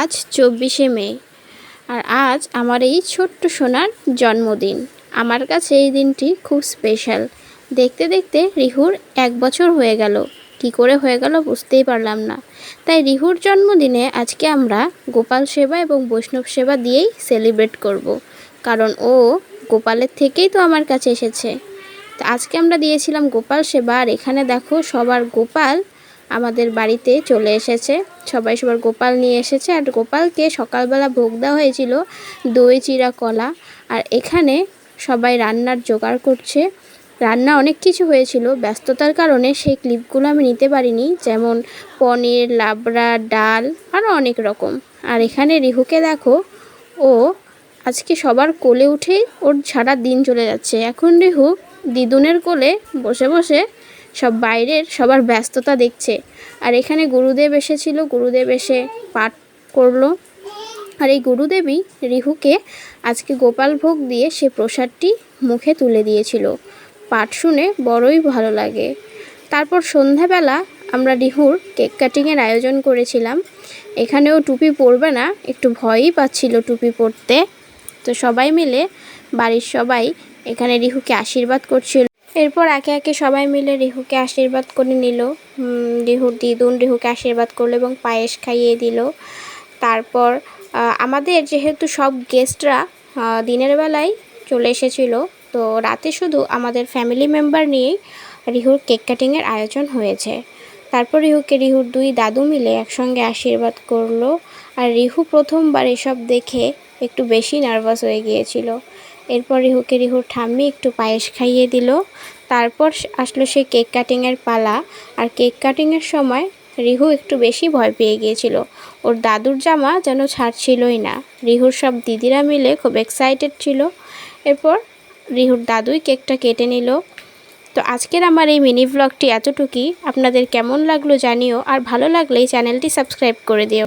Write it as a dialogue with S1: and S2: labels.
S1: আজ 24শে মে আর আজ আমার এই ছোট্ট সোনার জন্মদিন। আমার কাছে এই দিনটি খুব স্পেশাল। দেখতে দেখতে রিহুর 1 বছর হয়ে গেল। কি করে হয়ে গেল বুঝতেই পারলাম না। তাই রিহুর জন্মদিনে আজকে আমরা গোপাল সেবা এবং বৈষ্ণব সেবা দিয়েই সেলিব্রেট করব। কারণ ও গোপালের থেকেই তো আমার কাছে এসেছে। তো আজকে আমরা দিয়েছিলাম গোপাল সেবা। আর এখানে দেখো সবার গোপাল আমাদের বাড়িতে চলে এসেছে। সবাই সবার গোপাল নিয়ে এসেছে। আর গোপালকে সকালবেলা ভোগ দেওয়া হয়েছিল দই চিড়া কলা। আর এখানে সবাই রান্নার জোগাড় করছে। রান্না অনেক কিছু হয়েছিল, ব্যস্ততার কারণে সেই ক্লিপগুলো আমি নিতে পারিনি, যেমন পনির, লাবড়া, ডাল আরও অনেক রকম। আর এখানে রিহুকে দেখো, ও আজকে সবার কোলে উঠেই ওর সারা দিন চলে যাচ্ছে। এখন রিহু দিদুনের কোলে বসে বসে সব বাইরের সবার ব্যস্ততা দেখছে। আর এখানে গুরুদেব এসেছিল, গুরুদেব এসে পাঠ করলো। আর এই গুরুদেবই রিহুকে আজকে গোপাল ভোগ দিয়ে সে প্রসাদটি মুখে তুলে দিয়েছিল। পাঠ শুনে বড়ই ভালো লাগে। তারপর সন্ধ্যাবেলা আমরা রিহুর কেক কাটিংয়ের আয়োজন করেছিলাম। এখানেও টুপি পরবে না, একটু ভয়ই পাচ্ছিল টুপি পরতে। তো সবাই মিলে বাড়ির সবাই এখানে রিহুকে আশীর্বাদ করছিল। এরপর একে একে সবাই মিলে রিহুকে আশীর্বাদ করে নিল। রিহুর দিদুন রিহুকে আশীর্বাদ করলো এবং পায়েস খাইয়ে দিল। তারপর আমাদের যেহেতু সব গেস্টরা দিনের বেলায় চলে এসেছিলো, তো রাতে শুধু আমাদের ফ্যামিলি মেম্বার নিয়েই রিহুর কেক কাটিংয়ের আয়োজন হয়েছে। তারপর রিহুকে রিহুর 2 দাদু মিলে একসঙ্গে আশীর্বাদ করলো। আর রিহু প্রথমবার এসব দেখে একটু বেশি নার্ভাস হয়ে গিয়েছিল। এরপর রিহুকে রিহুর ঠাম্মি একটু পায়েস খাইয়ে দিল। তারপর আসলো সে কেক কাটিংয়ের পালা। আর কেক কাটিংয়ের সময় রিহু একটু বেশি ভয় পেয়ে গিয়েছিল। ওর দাদুর জামা যেন ছাড়ছিলই না। রিহুর সব দিদিরা মিলে খুব এক্সাইটেড ছিল। এরপর রিহুর দাদুই কেকটা কেটে নিল। তো আজকের আমার এই মিনি ভ্লগটি এতটুকুই। আপনাদের কেমন লাগলো জানিও, আর ভালো লাগলেই চ্যানেলটি সাবস্ক্রাইব করে দিও।